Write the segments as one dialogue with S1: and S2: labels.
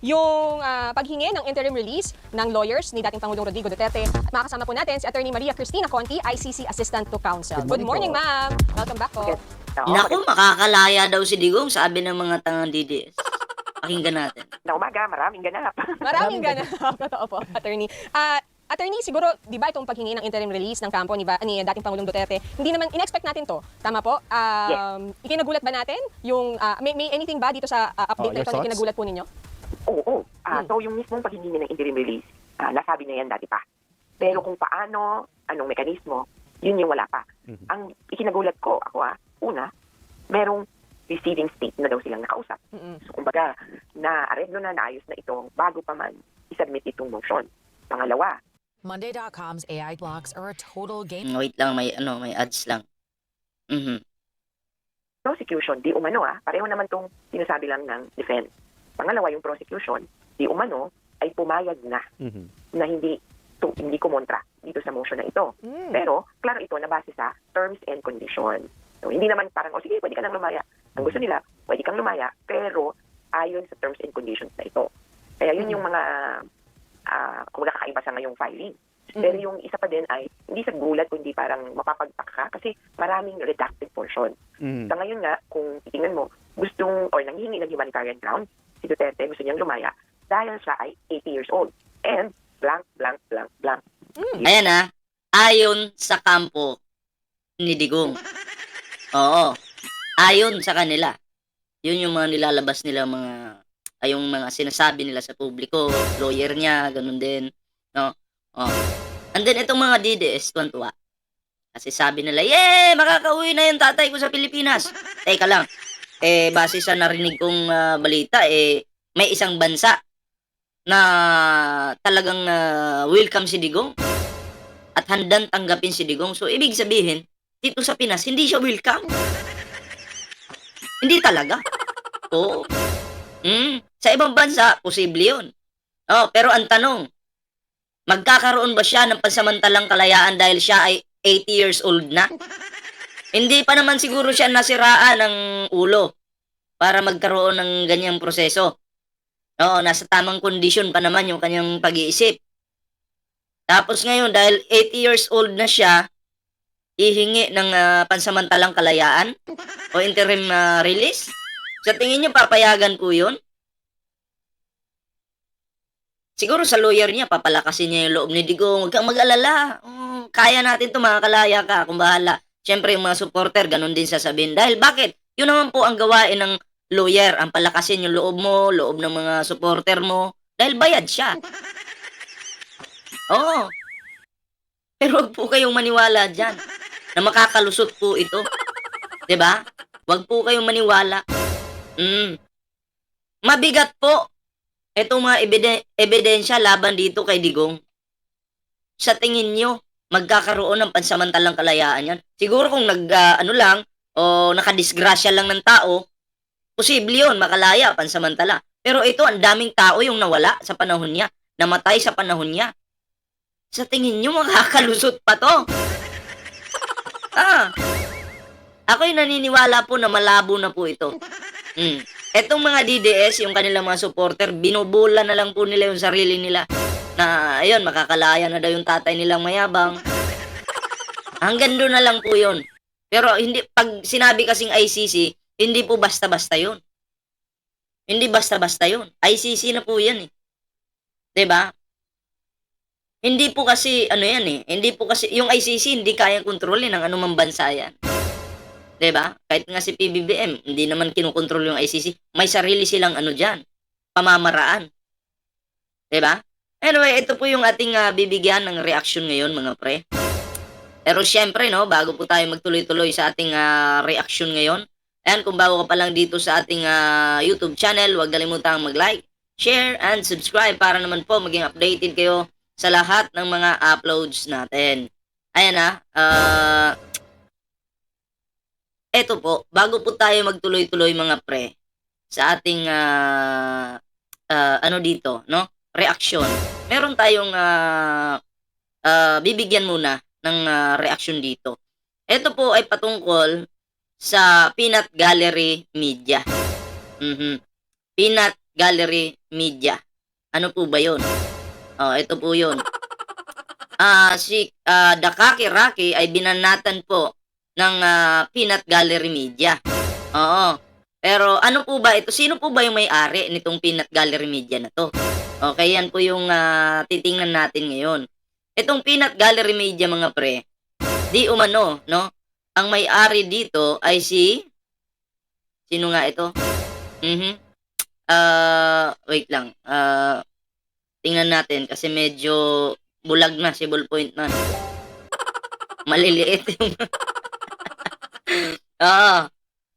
S1: yung paghingi ng interim release ng lawyers ni dating Pangulong Rodrigo Duterte. At makakasama po natin si Attorney Maria Cristina Conti, ICC Assistant to Counsel. Good morning, ma'am. Welcome back po.
S2: Naku, makakalaya daw si Digong, sabi ng mga tangang DDS. Pakinggan natin.
S3: Na umaga, maraming ganap.
S1: Maraming ganap. Totoo po, Attorney. Attorney, siguro, di ba itong paghingi ng interim release ng kampo ni dating Pangulong Duterte, hindi naman, in-expect natin to. Tama po? Ikinagulat ba natin? Yung, may anything ba dito sa update na ito na ikinagulat po ninyo?
S3: Oo. So yung mismong paghingi ng interim release, nasabi na yan dati pa. Pero kung paano, anong mekanismo, yun yung wala pa. Ang ikinagulat ko, una, merong receiving state na daw silang nakausap. So kumbaga, na-areglo na, naayos na ito bago pa man isubmit itong motion. Pangalawa,
S4: Monday.com's AI blocks are a total game.
S2: Wait lang, may ads lang.
S3: prosecution, di umano pareho naman tong sinasabi lang ng defense. Pangalawa, yung prosecution, di umano ay pumayag na na hindi kumontra dito sa motion na ito. Pero, klaro ito na base sa terms and conditions. So, hindi naman parang, sige, pwede ka nang lumaya. Ang gusto nila, pwede kang lumaya, pero ayon sa terms and conditions na ito. Kaya yun yung mga kung nakakaiba sa ngayong filing. Pero yung isa pa din ay hindi sa gulat kundi parang mapapagtaka kasi maraming redacted portion. Sa ngayon nga, kung titingnan mo, nanghihingi ng humanitarian ground, si Duterte gusto niyang lumaya dahil siya ay 80 years old. And blank, blank, blank, blank.
S2: Ayan ayon sa kampo ni Digong. Oo. Ayon sa kanila. Yun yung mga nilalabas nila yung mga sinasabi nila sa publiko, lawyer niya, ganun din, no? And then itong mga DDS, tuwan-tuwa. Kasi sabi nila, makakauwi na yung tatay ko sa Pilipinas. Teka lang, base sa narinig kong balita, may isang bansa na talagang welcome si Digong at handang tanggapin si Digong. So, ibig sabihin, dito sa Pinas, hindi siya welcome. Hindi talaga. Oo. Sa ibang bansa, posible yun. Pero ang tanong, magkakaroon ba siya ng pansamantalang kalayaan dahil siya ay 80 years old na? Hindi pa naman siguro siya nasiraan ng ulo para magkaroon ng ganyang proseso. Nasa tamang kondisyon pa naman yung kanyang pag-iisip. Tapos ngayon, dahil 80 years old na siya, ihingi ng pansamantalang kalayaan o interim release? Sa tingin niyo, papayagan po yun? Siguro sa lawyer niya, papalakasin niya yung loob ni Digong. Huwag kang mag-alala. Kaya natin ito, makakalaya ka. Kung bahala. Siyempre, yung mga supporter, ganun din sasabihin. Dahil bakit? Yun naman po ang gawain ng lawyer. Ang palakasin yung loob mo, loob ng mga supporter mo. Dahil bayad siya. Oo. Pero huwag po kayong maniwala dyan na makakalusot po ito. 'Di ba? Huwag po kayong maniwala. Mabigat po itong mga ebidensya laban dito kay Digong. Sa tingin nyo, magkakaroon ng pansamantalang kalayaan yan? Siguro kung nakadisgrasya lang ng tao, posible yun, makalaya, pansamantala. Pero ito, ang daming tao yung nawala sa panahon niya, namatay sa panahon niya. Sa tingin nyo, makakalusot pa to? Ako'y naniniwala po na malabo na po ito. Etong mga DDS, yung kanilang mga supporter, binubula na lang po nila yung sarili nila na, ayun, makakalaya na daw yung tatay nilang mayabang. Hanggang doon na lang po yun. Pero pag sinabi kasing ICC, hindi po basta-basta yun. Hindi basta-basta yun. ICC na po yan 'Di ba? Hindi po kasi, hindi po kasi, yung ICC hindi kayang kontrolin ng anumang bansa yan. 'Di ba? Kahit nga si PBBM, hindi naman kinokontrol yung ICC. May sarili silang dyan, pamamaraan. 'Di ba? Anyway, ito po yung ating bibigyan ng reaction ngayon, mga pre. Pero syempre, bago po tayo magtuloy-tuloy sa ating reaction ngayon, ayan, kung bago ka pa lang dito sa ating YouTube channel, huwag kalimutang mag-like, share, and subscribe para naman po maging updated kayo sa lahat ng mga uploads natin. Ayan eto po, bago po tayo magtuloy-tuloy mga pre, sa ating reaction. Meron tayong bibigyan muna ng reaction dito. Ito po ay patungkol sa Peanut Gallery Media. Peanut Gallery Media. Ano po ba yun? Ito po yun. Si Dakaki Raki ay binanatan po ng Peanut Gallery Media. Oo. Pero ano po ba ito? Sino po ba yung may-ari nitong Peanut Gallery Media na to? Okay, yan po yung titingnan natin ngayon. Itong Peanut Gallery Media, mga pre, di umano, no? Ang may-ari dito ay si... Sino nga ito? Wait lang. Tingnan natin kasi medyo bulag na si ballpoint man. Maliliit yung...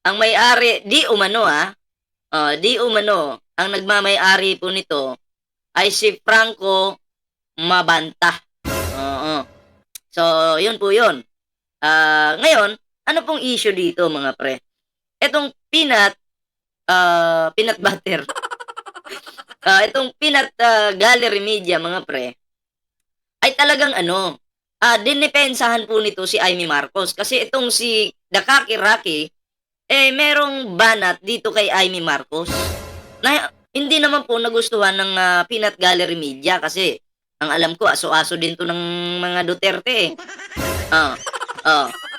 S2: Ang may-ari, di umano di umano, ang nagmamay-ari po nito ay si Franco Mabanta. Oo. So, yun po yun. Ngayon, ano pong issue dito, mga pre? Itong peanut butter. Itong Peanut Gallery Media, mga pre, ay talagang dinipensahan po nito si Amy Marcos. Kasi itong si Dakaki Raki, merong banat dito kay Amy Marcos na hindi naman po nagustuhan ng Peanut Gallery Media kasi ang alam ko, aso-aso din to ng mga Duterte.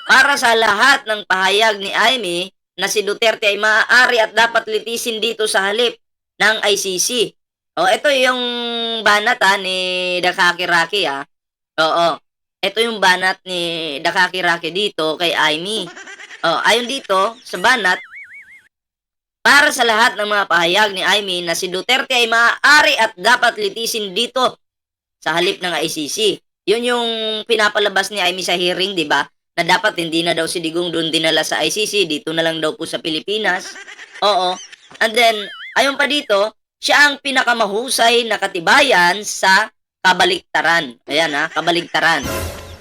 S2: Para sa lahat ng pahayag ni Amy na si Duterte ay maaari at dapat litisin dito sa halip ng ICC. Ito yung banat ni Dakaki Raki Oo. Ito yung banat ni Dakaki Raki dito kay Amy. Ayon dito sa banat, para sa lahat ng mga pahayag ni Amy na si Duterte ay maaari at dapat litisin dito sa halip ng ICC. Yun yung pinapalabas ni Amy sa hearing, di ba? Na dapat hindi na daw si Digong doon dinala sa ICC, dito na lang daw po sa Pilipinas. Oo. And then, ayon pa dito, siya ang pinakamahusay na katibayan sa kabaliktaran. Ayan kabaliktaran.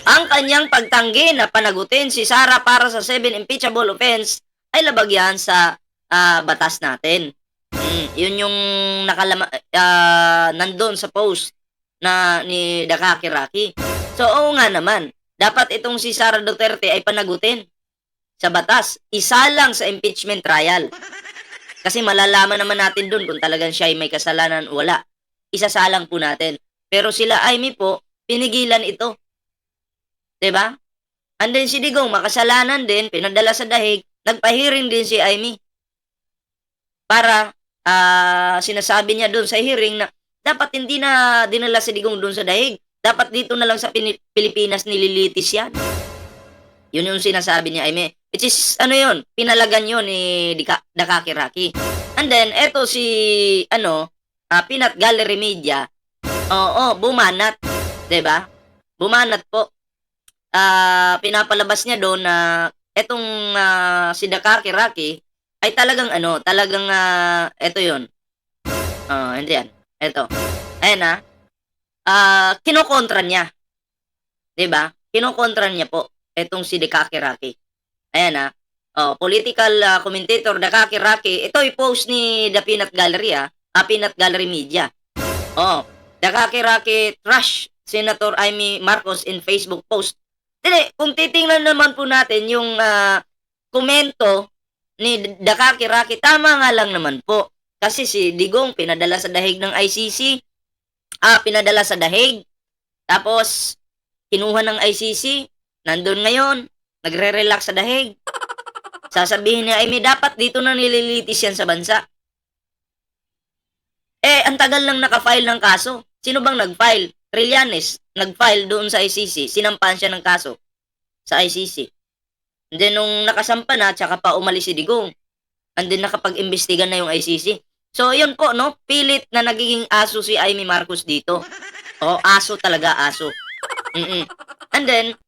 S2: Ang kanyang pagtanggi na panagutin si Sara para sa 7 impeachable offense ay labagyan sa batas natin. Yun yung nandun sa post na ni Dakaki Raki. So, oo nga naman. Dapat itong si Sara Duterte ay panagutin sa batas. Isa lang sa impeachment trial. Kasi malalaman naman natin dun kung talagang siya ay may kasalanan o wala. Isasalang po natin. Pero sila Amy po, pinigilan ito. Diba? And then si Digong, makasalanan din, pinadala sa dahig, nagpa-hearing din si Amy. Para sinasabi niya doon sa hearing na dapat hindi na dinala si Digong doon sa dahig. Dapat dito na lang sa Pilipinas nililitis yan. Yun yung sinasabi ni Amy. Which is, yun, pinalagan yun ni Dakaki Raki. And then, eto si, Peanut Gallery Media, bumanat. Diba? Bumanat po. Pinapalabas niya doon na etong si Dakaki Raki ay talagang eto yun. Hindi yan. Eto. Ayan kinokontra niya. Diba? Kinokontra niya po etong si Dakaki Raki. Ayan political commentator Dakaki Raki. Ito yung post ni The Peanut Gallery Peanut Gallery Media. Dakaki Raki trash Senator Amy Marcos in Facebook post. Kung titingnan naman po natin yung komento ni Dakaki Raki, tama nga lang naman po. Kasi si Digong pinadala sa dahig ng ICC, pinadala sa dahig, tapos kinuha ng ICC, nandun ngayon, nagre-relax sa dahig. Sasabihin niya, Amy, dapat dito na nililitis yan sa bansa. Ang tagal lang nakafile ng kaso. Sino bang nag-file? Trillanes, nag-file doon sa ICC, sinampahan siya ng kaso sa ICC. And then, nung nakasampa na, tsaka pa umalis si Digong. And then, nakapag-imbestiga na yung ICC. So, yun po, no? Pilit na nagiging aso si Amy Marcos dito. Aso talaga, aso. And then,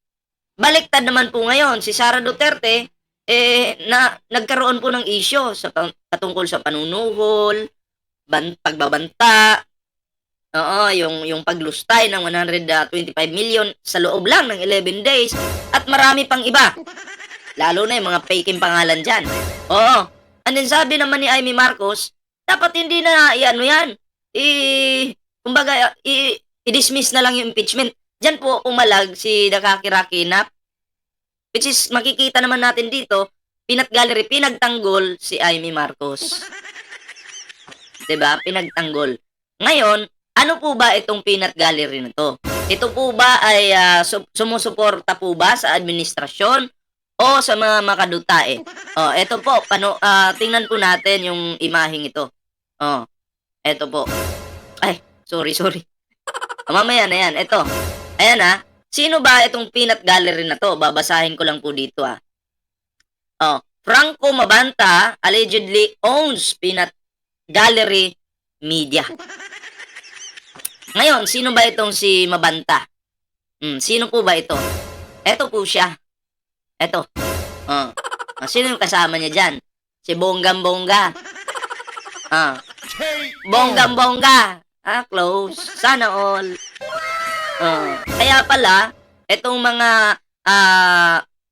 S2: baliktad naman po ngayon, si Sara Duterte, nagkaroon po ng issue patungkol sa panunuhol, pagbabanta, yung paglustay ng 125 million sa loob lang ng 11 days at marami pang iba. Lalo na yung mga faking pangalan dyan. And then sabi naman ni Amy Marcos, dapat hindi na kumbaga, i-dismiss na lang yung impeachment. Diyan po umalag si Dakaki Raki na, which is makikita naman natin dito, Peanut Gallery, pinagtanggol si Amy Marcos. 'Diba? Pinagtanggol. Ngayon, ano po ba itong peanut gallery na to? Ito po ba ay sumusuporta po ba sa administrasyon o sa mga makadutae? Oh, ito po, tingnan po natin yung imaheng ito. Oh, ito po. Ay, sorry. Mamaya na yan. Ito. Ayan Sino ba itong peanut gallery na to? Babasahin ko lang po dito Oh, Franco Mabanta allegedly owns peanut gallery media. Ngayon, sino ba itong si Mabanta? Sino po ba ito? Ito po siya. Ito. Sino yung kasama niya dyan? Si Bonggam-Bongga. Bonggam-Bongga. Close. Sana all. Kaya pala, itong mga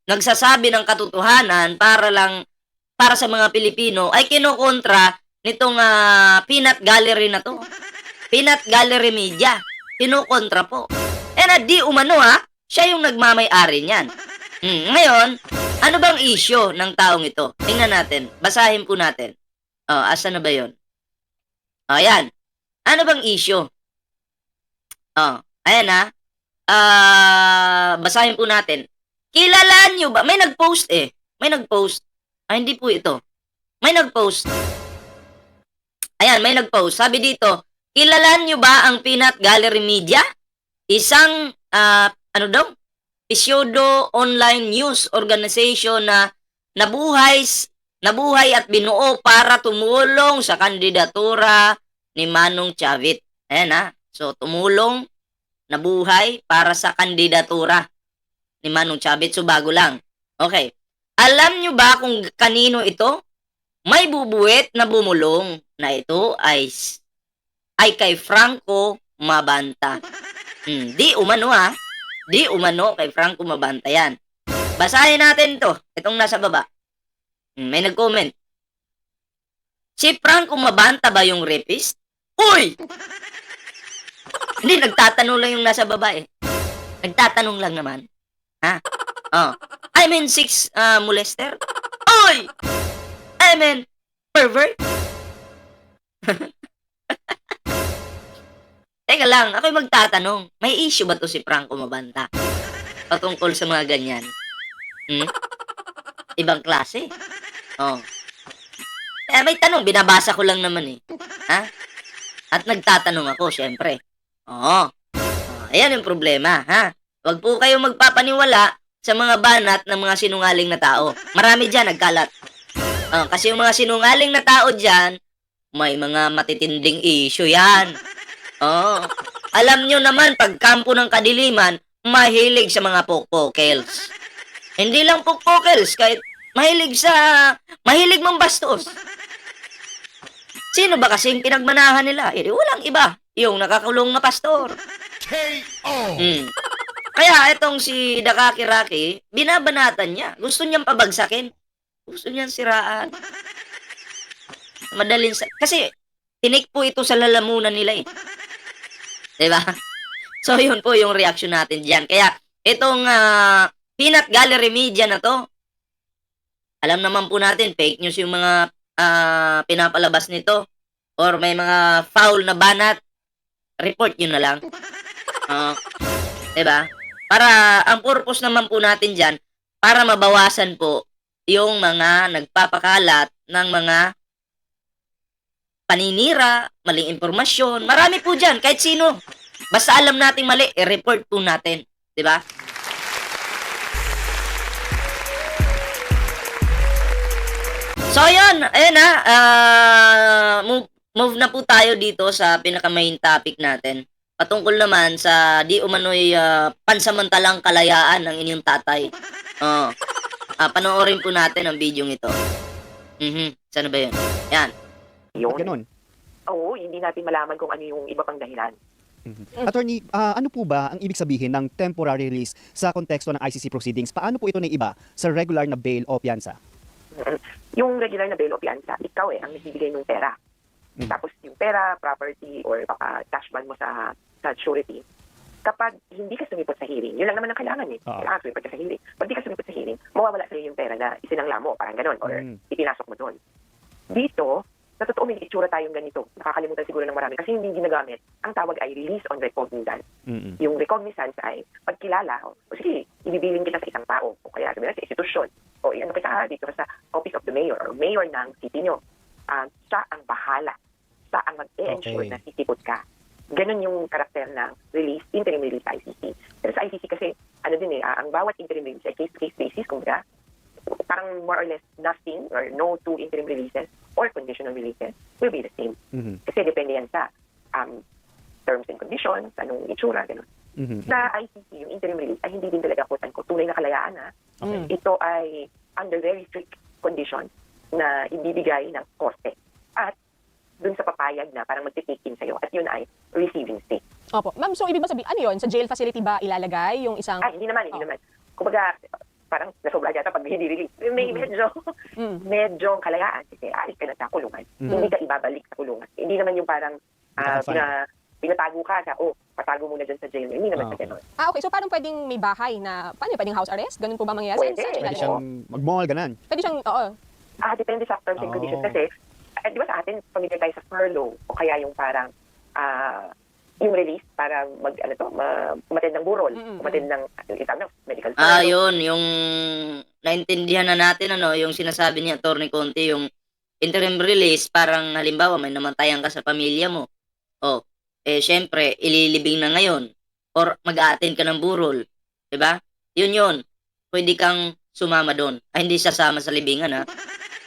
S2: nagsasabi ng katotohanan para sa mga Pilipino ay kinukontra nitong peanut gallery na to. Peanut gallery media. Kinukontra po. Di umano siya yung nagmamay-ari niyan. Ngayon, ano bang issue ng taong ito? Tingnan natin. Basahin po natin. Asa na ba yun? Ayan. Ano bang issue? Ayan basahin po natin. Kilala nyo ba? May nag-post May nag-post. Hindi po ito. May nag-post. Ayan, may nag-post. Sabi dito, kilala nyo ba ang Peanut Gallery Media? Isang, pseudo online news organization na nabuhay at binuo para tumulong sa kandidatura ni Manong Chavit. Ayan So, tumulong, nabuhay para sa kandidatura ni Manong Chavit. So, bago lang. Okay. Alam nyo ba kung kanino ito? May bubuwet na bumulong na ito ay kay Franco Mabanta. Di umano Di umano kay Franco Mabanta yan. Basahin natin to. Itong nasa baba. May nag-comment. Si Franco Mabanta ba yung rapist? Uy! Hindi, nagtatanong lang yung nasa baba Nagtatanong lang naman. I mean, 6 molester? Uy! I mean, pervert? Teka lang, ako'y magtatanong. May issue ba to si Franco Mabanta? Patungkol sa mga ganyan? Ibang klase? May tanong, binabasa ko lang naman At nagtatanong ako, syempre. Ayan yung problema, Huwag po kayong magpapaniwala sa mga banat ng mga sinungaling na tao. Marami dyan, nagkalat. Kasi yung mga sinungaling na tao dyan, may mga matitinding issue yan. Alam nyo naman, pag kampo ng kadiliman, mahilig sa mga pokpokels. Hindi lang pokpokels, kahit mahilig mambastos. Sino ba kasing pinagmanahan nila? Walang iba, yung nakakulong na pastor. Kaya itong si Dakaki-Raki, binabanatan niya. Gusto niyang pabagsakin. Gusto niyang siraan. Kasi tinik po ito sa lalamunan nila Diba? So, yun po yung reaction natin dyan. Kaya, itong Peanut Gallery Media na to, alam naman po natin, fake news yung mga pinapalabas nito. Or may mga foul na banat, report yun na lang. Diba? Para, ang purpose naman po natin dyan, para mabawasan po yung mga nagpapakalat ng mga paninira, maling impormasyon. Marami po dyan, kahit sino. Basta alam natin mali, i-report po natin. Diba? So, yun. Ayun move na po tayo dito sa pinaka-main topic natin. Patungkol naman sa di umano'y pansamantalang kalayaan ng inyong tatay. Panoorin po natin ang video ito. Sana ba yun? Yan.
S3: Yun.
S5: Ganon.
S3: Oo, hindi natin malaman kung ano yung iba pang dahilan.
S5: Attorney, ano po ba ang ibig sabihin ng temporary release sa konteksto ng ICC proceedings? Paano po ito naiiba sa regular na bail o piyansa?
S3: Yung regular na bail o piyansa, ikaw ang nagbibigay ng pera. Tapos yung pera, property, or baka cash ban mo sa surety, kapag hindi ka sumipot sa hearing, yun lang naman ang kailangan Kailangan sumipot ka sa hearing. Pag di ka sumipot sa hearing, mawawala sa'yo yung pera na isinangla mo, parang ganon, or ipinasok mo doon. Dito, sa totoo may itsura tayong ganito. Nakakalimutan siguro ng marami kasi hindi ginagamit. Ang tawag ay release on recognizance. Yung recognizance ay pagkilala, o sige, ibibilin kita sa isang tao, o kaya sabihin sa institusyon, o ano kita dito sa office of the mayor, or mayor ng city nyo. Siya ang bahala. Siya ang mag-e-ensure
S5: Okay.
S3: na sisipot ka. Ganon yung karakter ng release, interim release ICC. Pero sa ICC kasi, ano din ang bawat interim release ay case-to-case basis, kumbaga, parang more or less nothing or no two interim releases or conditional releases will be the same. Kasi depende yan sa terms and conditions, anong itsura, gano'n. Sa ICC, yung interim release ay hindi din talaga quote-unquote tunay na kalayaan. Ito ay under very strict conditions na ibibigay ng korte. At dun sa papayag na parang magtitake in sa'yo at yun ay receiving state.
S1: Opo. Ma'am, so ibig ba sabihin, ano yun? Sa jail facility ba ilalagay yung isang...
S3: Hindi naman. Kumbaga, parang nasobra yata pag hindi release. May medyo kalayaan kasi alis ka na sa kulungan. Hindi ka ibabalik sa kulungan. Hindi naman yung parang pinatago ka sa, patago muna dyan sa jail. Hindi naman sa ganun.
S1: Okay. So paano pwedeng may bahay na, paano pwedeng house arrest? Ganun po ba mangyayari?
S3: Pwede.
S1: Saan
S5: Pwede
S1: ilalagay?
S5: siyang mag-mall, ganan.
S1: Pwede siyang, oo.
S3: Depende sa terms and conditions kasi, di ba sa atin, pamilya tayo sa furlough o kaya yung parang, yung release para umatid ng burol, umatid ng medical furlough.
S2: Yun, yung naintindihan na natin, yung sinasabi ni Atty. Conti, yung interim release, parang halimbawa may namatayan ka sa pamilya mo. Syempre, ililibing na ngayon. Or mag-a-attend ka ng burol. Diba? Yun. Pwede kang sumama doon. Hindi sasama sa libingan, ha?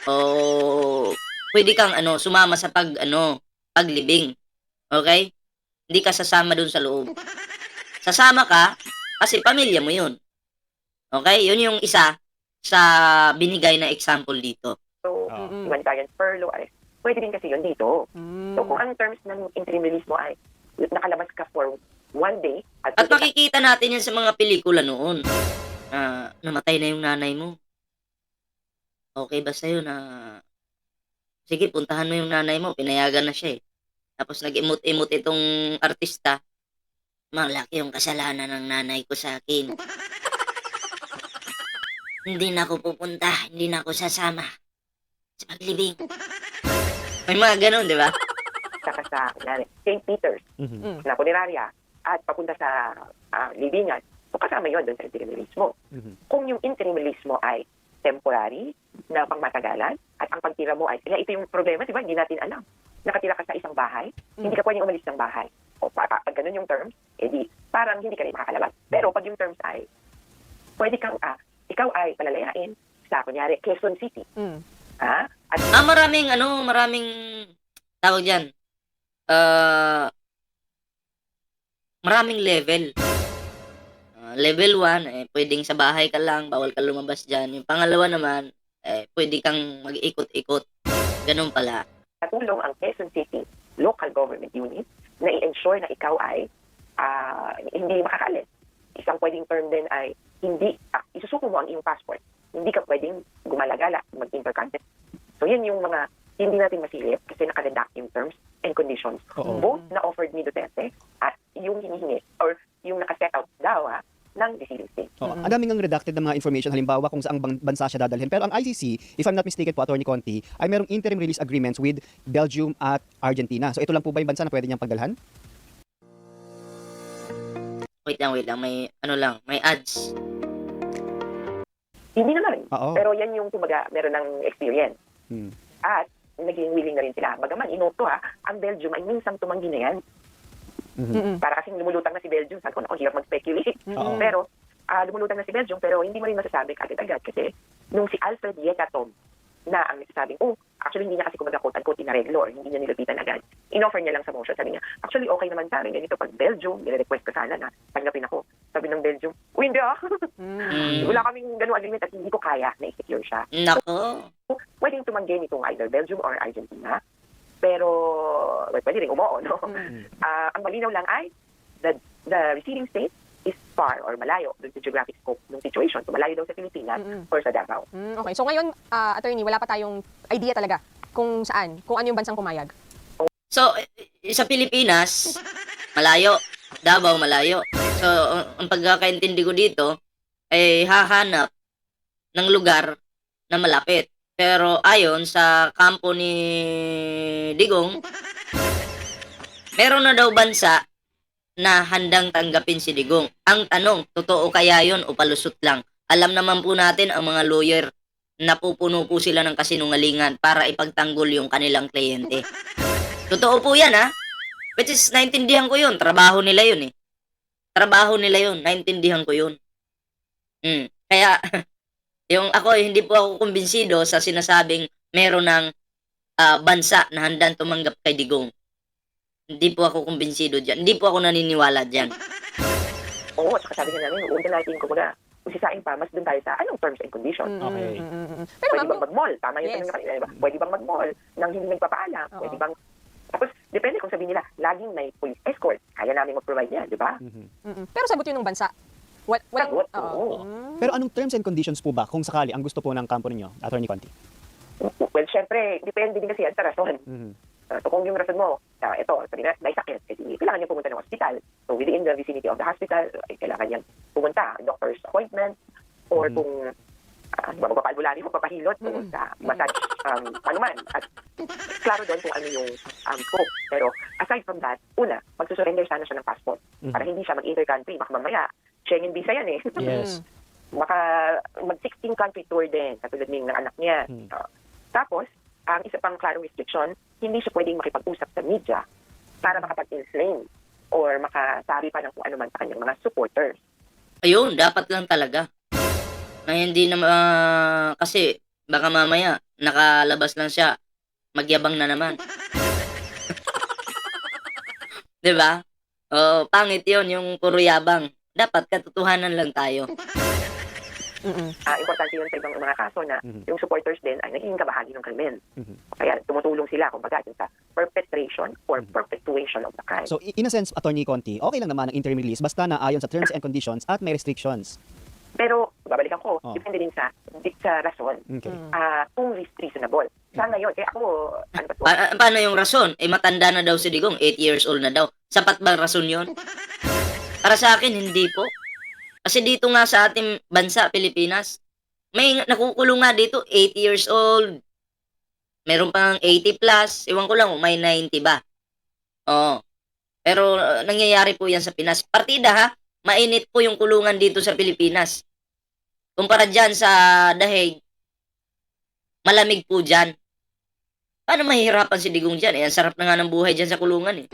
S2: O pwede kang sumama sa paglibing. Okay? Hindi ka sasama doon sa loob. Sasama ka kasi pamilya mo 'yun. Okay? 'Yun yung isa sa binigay na example dito.
S3: So, humanitarian furlough, pwede din kasi yun dito. So, kung ang terms ng interim release mo ay nakalabas ka for 1 day,
S2: At makikita natin yan sa mga pelikula noon. Namatay na yung nanay mo. Okay ba sa'yo na sige, puntahan mo yung nanay mo, pinayagan na siya eh. Tapos nag-imot-imot itong artista. Malaki yung kasalanan ng nanay ko sa akin. Hindi na ako pupunta, hindi na ako sasama sa paglibing. May mga ganun, di ba?
S3: saka sa St. Peter's na punerarya at papunta sa libingan, so kasama yun doon sa interim release mo. Kung yung interim release mo ay temporary, na pangmatagalan, at ang pagtira mo ay, ito yung problema, di ba? Hindi natin alam. Nakatira ka sa isang bahay, hindi ka pwedeng umalis ng bahay. O pag ganun yung terms, edi parang hindi ka rin makakalabas. Pero pag yung terms ay, pwede kang, ikaw ay palalayain sa, kunyari, Quezon City. At
S2: maraming tawag dyan, maraming level. Level 1, pwedeng sa bahay ka lang, bawal ka lumabas dyan. Yung pangalawa naman, pwede kang mag-ikot-ikot. Ganun pala.
S3: katulong ang Quezon City Local Government Unit na i-ensure na ikaw ay hindi makakalis. Isang pwedeng term din ay hindi, isusuko mo ang iyong passport. Hindi ka pwedeng gumalagala, mag-intercontinent. So yan yung mga hindi natin masilip kasi nakaredact yung terms and conditions. Both na offered ni Duterte at yung hinihingi or yung nakaset out daw ng receiving state.
S5: Ang daming ang redacted na mga information, halimbawa kung saang bansa siya dadalhin. Pero ang ICC, if I'm not mistaken po, Atty. Conti, ay merong interim release agreements with Belgium at Argentina. So ito lang po ba yung bansa na pwede niyang pagdalhan?
S2: Wait lang, may ads.
S3: Hindi naman.
S5: Oo.
S3: Pero yan yung kumbaga meron ng experience.
S5: Hmm.
S3: At naging willing na rin sila. Bagaman inoto ang Belgium ay minsan tumanggi na yan. Para kasing lumulutang na si Belgium. Sabi ko, hirap mag-speculate. Pero lumulutang na si Belgium pero hindi mo rin masasabi agad-agad kasi nung si Alfred Yekatom na ang nagsasabing, actually hindi niya kasi kumaga quote-unquote inareglo or hindi niya nilapitan agad. In-offer niya lang sa motion. Sabi niya, actually okay naman sa amin. Ganito pag Belgium, nire-request ko sana na tanggapin ako. Sabi ng Belgium, hindi wala kaming ganung agreement at hindi ko kaya na i-secure siya.
S2: Nako.
S3: Pwedeng tumanggi nitong either Belgium or Argentina. Pero pwede rin umuo, no? Ang malinaw lang ay the receiving state is far or malayo dun sa geographic scope ng situation. So malayo daw sa Pilipinas or sa Davao.
S1: Okay. So ngayon, attorney, wala pa tayong idea talaga kung saan, kung ano yung bansang pumayag.
S2: So, sa Pilipinas, malayo. Davao, malayo. So, ang pagkakaintindi ko dito, ay hahanap ng lugar na malapit. Pero ayon sa kampo ni Digong, meron na daw bansa na handang tanggapin si Digong. Ang tanong, totoo kaya yon o palusot lang? Alam naman po natin ang mga lawyer, napupuno po sila ng kasinungalingan para ipagtanggol yung kanilang kliyente. Totoo po yan, ha? Which is, naintindihan ko yun. Trabaho nila yun, eh. Trabaho nila yun. Naintindihan ko yun. Kaya, yung ako, hindi po ako kumbinsido sa sinasabing meron ng bansa na handang tumanggap kay Digong. Hindi po ako kumbinsido dyan. Hindi po ako naniniwala dyan.
S3: Oo, at saka sabi nga namin, uulitin natin, kumbaga, kung sisain pa, mas dun tayo sa anong terms and conditions.
S5: Okay.
S1: Pero
S3: Pwede
S1: ma'am,
S3: bang mag-mall? Tama yung
S1: Yes.
S3: tanong kanina, diba? Pwede bang mag-mall nang hindi nagpapaalam?
S1: Oo.
S3: Pwede bang... Tapos, depende kung sabihin nila, laging may police escort. Kaya namin mag-provide yan, di ba?
S1: pero sagot yun ng bansa. Walang,
S3: Sagot,
S1: oo.
S3: oo.
S5: Pero anong terms and conditions po ba kung sakali ang gusto po ng kampo ninyo, Attorney Conti?
S3: Well, syempre, depende din kasi yan sa rason. So kung yung rason mo, ito, sabi na, may sakit, kailangan niya pumunta ng hospital. So within the vicinity of the hospital, kailangan niyang pumunta, doctor's appointment, or kung magpapalbulari mo, papahilot, sa massage, ano man. At klaro doon kung ano yung scope. Pero aside from that, una, magsusurrender sana siya ng passport para hindi siya mag-intercountry. Baka mamaya, Schengen visa yan eh.
S5: Yes.
S3: Baka mag-16 country tour din, katulad ng anak niya. Tapos, ang isa pang klaro restriction, hindi siya pwedeng makipag-usap sa media para makapag-inflame or makasabi pa ng kung ano man sa kanyang mga supporters.
S2: Ayun, dapat lang talaga. Na hindi na, kasi baka mamaya, nakalabas lang siya, magyabang na naman. Diba? Pangit yun, yung puro yabang. Dapat katotohanan lang tayo.
S3: Importante yun sa ibang mga kaso na yung supporters din ay naging kabahagi ng krimen. Kaya tumutulong sila, kumbaga, sa perpetration or perpetuation of the crime.
S5: So, in a sense, Attorney Conti, okay lang naman ang interim release basta na ayon sa terms and conditions at may restrictions.
S3: Pero, babalikan ko,
S5: Oh.
S3: depende din sa rason.
S5: Okay.
S3: Kung reasonable. Sa ngayon, kaya ako, ano ba to?
S2: Paano yung rason? Matanda na daw si Digong, 8 years old na daw. Sapat ba rason yon? Para sa akin, hindi po. Kasi dito nga sa ating bansa, Pilipinas, may nakukulong nga dito, 8 years old. Meron pang 80 plus. Iwan ko lang, may 90 ba? Oo. Pero nangyayari po yan sa Pinas. Partida ha, mainit po yung kulungan dito sa Pilipinas. Kumpara dyan sa Dahig, malamig po dyan. Paano mahihirapan si Digong dyan? Ang sarap na nga ng buhay dyan sa kulungan eh.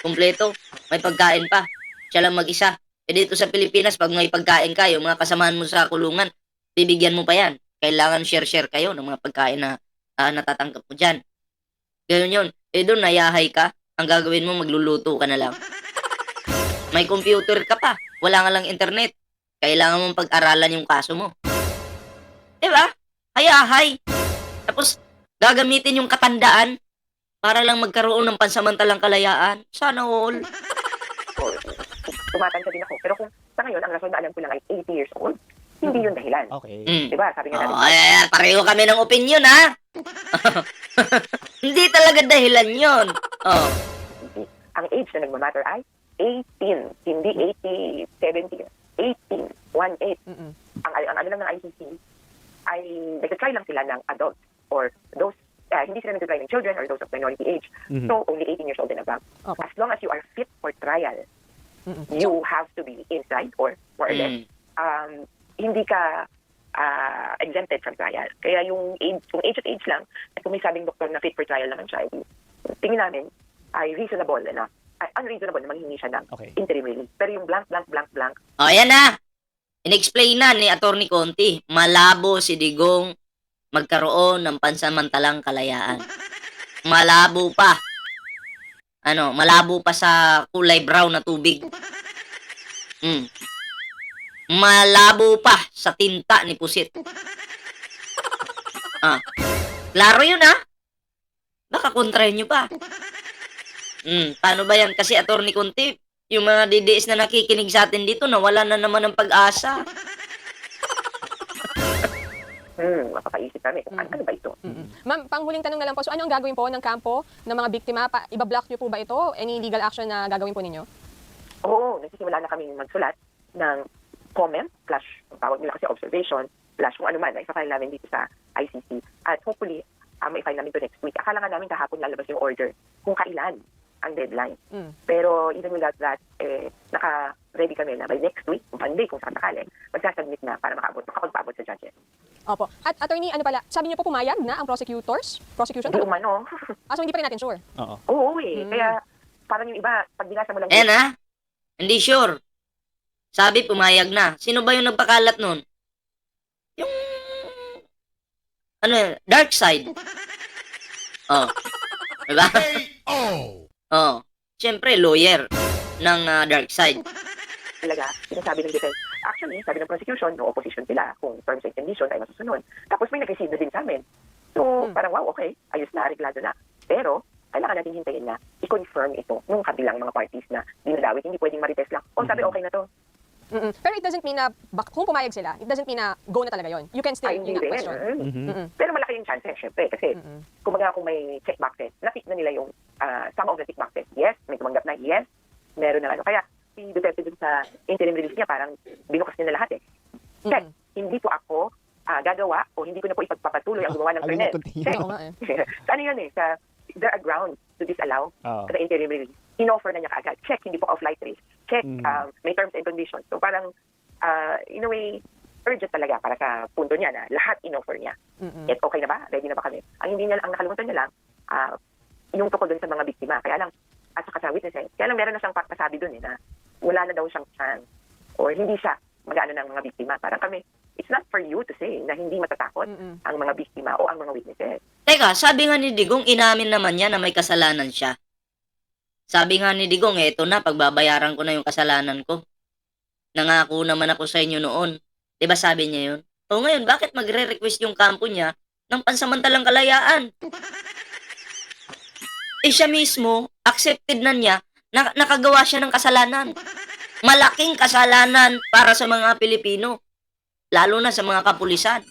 S2: Kumpleto, may pagkain pa. Siya lang mag-isa. Dito sa Pilipinas, pag may pagkain ka, yung mga kasamahan mo sa kulungan, bibigyan mo pa yan. Kailangan share-share kayo ng mga pagkain na natatanggap mo dyan. Ganyan yun. Doon, nayahay ka. Ang gagawin mo, magluluto ka na lang. May computer ka pa. Wala nga lang internet. Kailangan mong pag-aralan yung kaso mo. Diba? Hayahay. Tapos, gagamitin yung katandaan para lang magkaroon ng pansamantalang kalayaan. Sana all.
S3: Tumatansa din ako. Pero kung sa ngayon, ang rason na alam ko lang ay 80 years old, hindi yun dahilan.
S5: Okay.
S3: Diba? Sabi nga natin,
S2: Pareho kami ng opinion, ha? Hindi talaga dahilan yun.
S3: ang age na nagmamatter ay 18, hindi 80, 70, 18, 18. Ang ano lang ng ICC ay nag-try lang sila ng adults or those, hindi sila nag-try ng children or those of minority age. So, only 18 years old and above.
S1: Okay.
S3: As long as you are fit for trial, you have to be inside or more or less, hindi ka exempted from trial. Kaya yung age at age lang, at kung may sabing doktor na fit for trial naman siya, tingin namin ay reasonable enough. Unreasonable na manghingi siya ng
S5: Okay.
S3: interim release. Pero yung blank,
S2: Ayan na. In-explain na ni Attorney Conti. Malabo si Digong magkaroon ng pansamantalang kalayaan. Malabo pa. Malabo pa sa kulay brown na tubig. Malabo pa sa tinta ni Pusit. Klaro yun ha. Baka kontrahin nyo pa. Paano ba yan? Kasi Attorney Conti, yung mga DDS na nakikinig sa atin dito, nawala na naman ng pag-asa.
S3: mapapaisip kami kung ano ba ito.
S1: Ma'am, panghuling tanong na lang po. So ano ang gagawin po ng kampo ng mga biktima? Iba-block nyo po ba ito? Any legal action na gagawin po ninyo?
S3: Oo, nagsisimula na kami magsulat ng comment, / tawag nila kasi observation, / kung ano man, na isa-file namin dito sa ICC. At hopefully, ma-file namin to next week. Akala nga namin kahapon lalabas yung order kung kailan ang deadline. Pero even without that, naka-ready kami na by next week, Monday kung sakali, magsasubmit na para makapagpaabot sa judges.
S1: Opo. At attorney, ano pala, sabi niyo po pumayag na ang prosecution?
S3: Hindi umano.
S1: So hindi pa rin natin sure.
S5: Oo.
S3: Oo eh. Kaya parang yung iba, pag binasa mo lang
S2: Ayan ha, hindi sure. Sabi pumayag na. Sino ba yung nagpakalat nun? Yung dark side. Oh. Diba? Oh. Siyempre, lawyer ng dark side.
S3: talaga, sinasabi ng defense. Actually, sabi ng prosecution, no opposition sila kung terms and conditions ay masusunod. Tapos may nag-receive na din sa amin. So, parang wow, okay, ayos na, reglado na. Pero, kailangan natin hintayin na i-confirm ito nung kabilang mga parties na dinadawit, hindi pwedeng marites lang. O sabi, okay na to.
S1: Pero it doesn't mean na kung pumayag sila, it doesn't mean na go na talaga yon. You can still
S3: Ay, hindi rin.
S1: question.
S3: Pero malaki yung chance, syempre. Kasi, kumbaga kung may check boxes, na-tick na nila yung some of the tick boxes. Yes, may tumanggap na. Yes, meron na ano. Kaya, si Duterte dun sa interim release niya, parang binukas niya na lahat eh. Check, hindi po ako gagawa o hindi ko na po ipagpapatuloy ang gumawa ng
S5: Ayun na,
S3: krimen.
S5: continue.
S3: Check.
S1: Oo nga eh.
S3: Sa ano yun eh, there are grounds to disallow
S5: Oo.
S3: the interim release. In-offer na niya kaagad. Check, hindi po off-light race. Check, may terms and conditions. So parang, in a way, urgent talaga para sa punto niya na lahat in-offer niya. At okay na ba? Ready na ba kami? Ang hindi niya, ang nakalimutan niya lang, yung tukol dun sa mga biktima. Kaya lang, at saka sa witnesses, kaya lang meron na siyang pasabi dun eh, na wala na daw siyang chance or hindi siya mag-ano ng mga biktima. Parang kami, it's not for you to say na hindi matatakot ang mga biktima o ang mga witnesses.
S2: Teka, sabi nga ni Digong, inamin naman niya na may kasalanan siya. Sabi nga ni Digong, eto na, pagbabayaran ko na yung kasalanan ko. Nangako naman ako sa inyo noon. Diba sabi niya yun? O ngayon, bakit magre-request yung kampo niya ng pansamantalang kalayaan? Eh siya mismo, accepted na niya, nakagawa siya ng kasalanan. Malaking kasalanan para sa mga Pilipino. Lalo na sa mga kapulisan.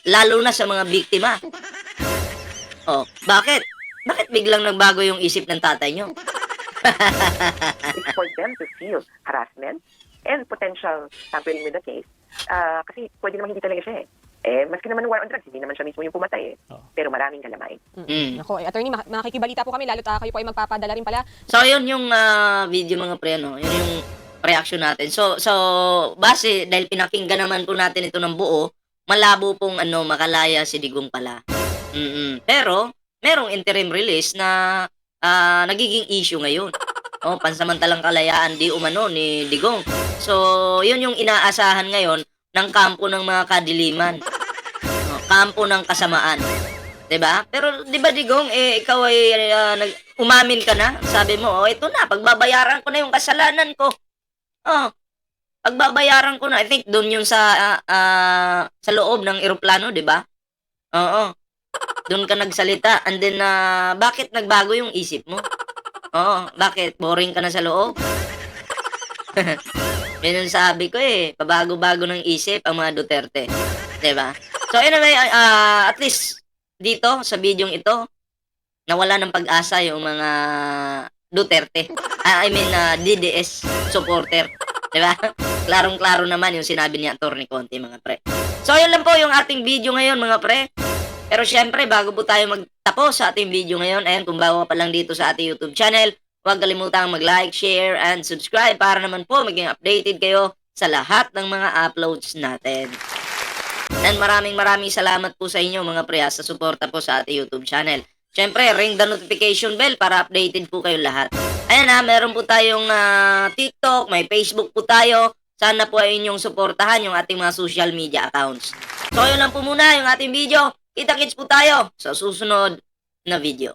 S2: Lalo na sa mga biktima. Oh, bakit? Bakit biglang nagbago yung isip ng tatay nyo?
S3: It's for them to feel harassment and potential tampering with the case. Kasi pwede naman hindi talaga siya eh. Maski naman war on drugs, hindi naman siya mismo yung pumatay eh. Pero maraming kalamay.
S1: Ako, attorney, makikibalita po kami, lalo kayo po ay magpapadala rin pala.
S2: So, yun yung video mga pre, no? Yun yung reaction natin. So base, dahil pinakinggan naman po natin ito ng buo, malabo pong makalaya si Digong pala. Pero, merong interim release na nagiging issue ngayon. Oh, pansamantalang kalayaan di umano ni Digong. So, yun yung inaasahan ngayon ng kampo ng mga kadiliman. Oh, kampo ng kasamaan. 'Di ba? Pero 'di ba Digong, ikaw ay umamin ka na. Sabi mo, ito na, pagbabayaran ko na yung kasalanan ko. Oh, pagbabayaran ko na. I think doon yung sa loob ng eroplano, 'di ba? Oo. Doon ka nagsalita and then bakit nagbago yung isip mo? Oo, bakit? Boring ka na sa loob? Yun yung sabi ko pabago-bago ng isip ang mga Duterte. 'Di ba? So anyway, at least dito sa bidyong ito, nawala ng pag-asa yung mga Duterte. DDS supporter. 'Di ba? Klarong-klaro naman yung sinabi ni Atty. Conti, mga pre. So yun lang po yung ating video ngayon, mga pre. Pero syempre, bago po tayo magtapos sa ating video ngayon, ayan, kung bago pa lang dito sa ating YouTube channel, huwag kalimutang mag-like, share, and subscribe para naman po maging updated kayo sa lahat ng mga uploads natin. And maraming salamat po sa inyo mga pre sa suporta po sa ating YouTube channel. Syempre, ring the notification bell para updated po kayo lahat. Ayan meron po tayong TikTok, may Facebook po tayo. Sana po ay inyong suportahan yung ating mga social media accounts. So, yun lang po muna yung ating video. Kita-kits po tayo sa susunod na video.